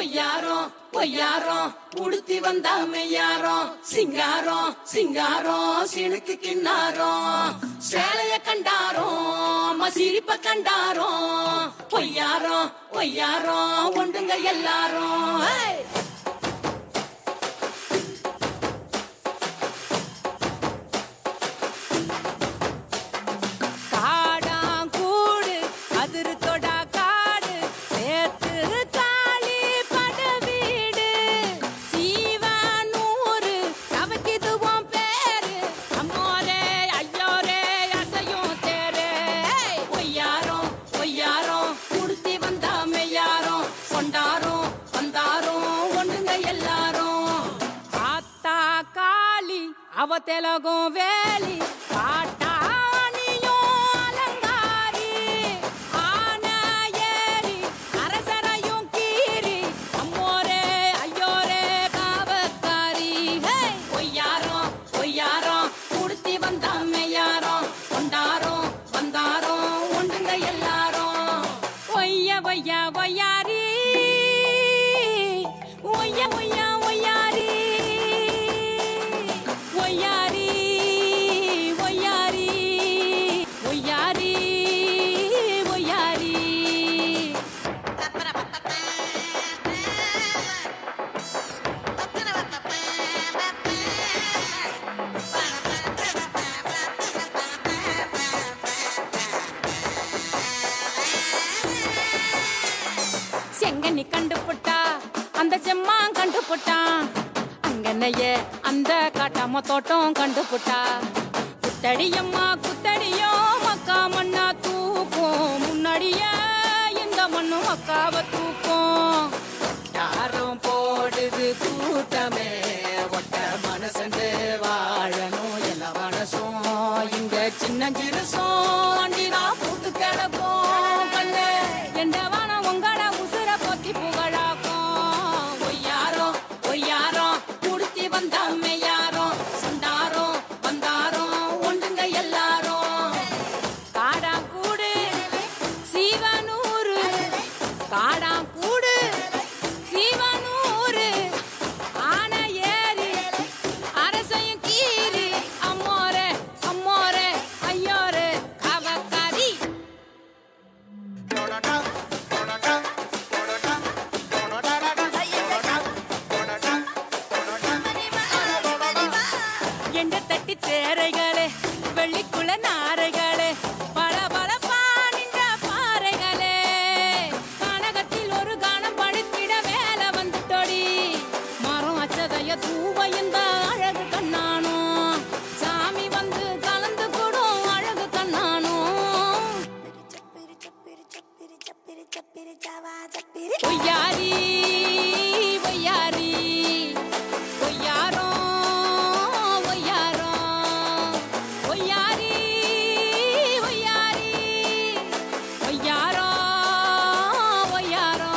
ஒய்யாரம் ஒய்யாரம் உடுத்தி வந்தா மெய்யாரம் சிங்காரம் சிங்காரம் சினுக்கு கிண்ணாரம் சேலைய கண்டாரோம் சிரிப்ப கண்டாரோம் ஒய்யாரம் ஒய்யாரம் ஒண்டுங்க எல்லாரும். அவ தெலகும் வேலி காட்டானியும் அலங்காரி ஆன ஏரி அரசரையும் கீரி அம்மோரே ஐயோரே காவக்காரி. ஒய்யாரம் ஒய்யாரம் உடுத்தி வந்தா மெய்யாரம் கொண்டாரோம் வந்தாரோம் ஒண்டுங்க எல்லாரும். ஒய்ய ஒய்யா ஒய்யாரி ஒய்ய ஒய்யா ஒய்யாரி ஒய்யாரி ஒய்யாரி ஒய்யாரி ஒய்யாரி. செங்கனி கண்டுபுட்டா அந்த செம்மான் கண்டுபுட்டான் அங்கனையே அந்த காட்டாம தோட்டம் கண்டுபுட்டா. குத்தடியம்மா குத்தடியோ மக்கா மண்ணா தூக்கும் முன்னாடியே இந்த மண்ணு மக்காவ தூக்கும். யாரும் போடுது கூட்டமே ஒட்ட மனசந்து வாழணும் எல்லா மனசும் இங்க சின்ன சிறுசும் அண்டினா போட்டு கிடப்போம் கண்ணு எந்த வானம் உங்கள உசுர போத்தி புகழாக்கும். ஒய்யாரம் ஒய்யாரம் உடுத்தி வந்தா மெய்யாரம் சண்டாரோம் வந்தாரோம் ஒண்டுங்க எல்லாரும். காடாங்கூடு சீவனூரு காடாங்கூடு சீவனூரு ஆன ஏரி அரசையும் கீரி அம்மோரே அம்மோரே ஐயோரே காவக்காரி. எண்ட தட்டி தேரைகளே வெள்ளிக்குள்ள நாரைகளே பல பல பானின்ற பாறைகளே கனகத்தில் ஒரு கானம் படுத்திட வேலை வந்துட்டோடி. மரம் அச்சதைய தூவ இந்த அழகு கண்ணானோ சாமி வந்து கலந்து கூடும் அழகு கண்ணானோ. ஒய்யாரி ஒய்யாரி ஒய்யாரோ ஒய்யாரோ ஒய்யாரி ஒய்யாரி ஒய்யாரோ ஒய்யாரோ.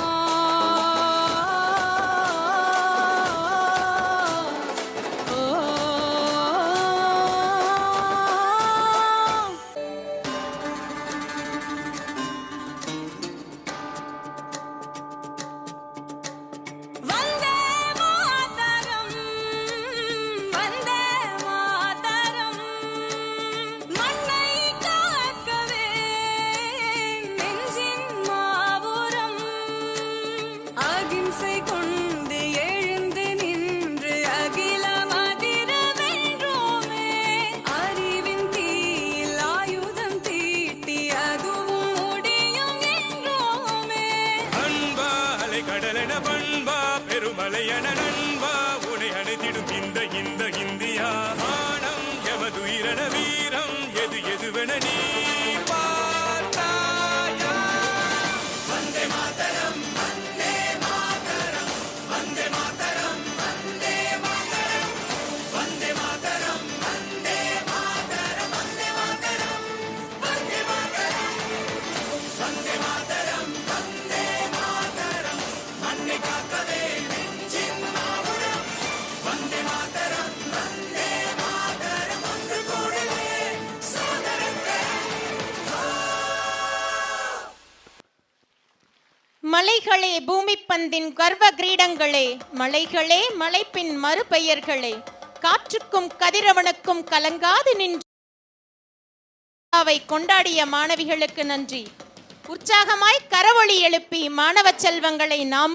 வந்தே மாதரம் வந்தே மாதரம் மண்ணை காக்கவே நெஞ்சின் மாபுரம் அகிம்சை கொண்டு எழுந்து நின்று அகிலம் அதிர வென்றோமே அறிவின் தீயில் ஆயுதம் தீட்டி அதுவும் முடியும் என்றோமே. அன்பா அலை கடலென பண்பா பெருமலையென நண்பா உனை அணைத்திடும் இந்த இந்த இந்தியா மானம் எமதுயிரென வீரம் எது எதுவென நீ பார்த்தாயா. வந்தே மாதரம் வந்தே மாதரம் வந்தே மாதரம் வந்தே மாதரம் வந்தே மாதரம் வந்தே மாதரம் வந்தே மாதரம் வந்தே மாதரம் வந்தே மாதரம் வந்தே மாதரம் மண்ணை காக்கவே நெஞ்சின் மாபுரம் வந்தே மாதரம் வந்தே மாதரம் ஒன்று கூடவே சோதரங்கள். மலைகளே பூமிப்பந்தின் கர்வ கிரீடங்களே, மலைகளே மலைப்பின் மறுபெயர்களே, காற்றுக்கும் கதிரவனுக்கும் கலங்காது நின்று கொண்டாடிய மாணவிகளுக்கு நன்றி. உற்சாகமாய் கரவொலி எழுப்பி மாணவ செல்வங்களை நாம்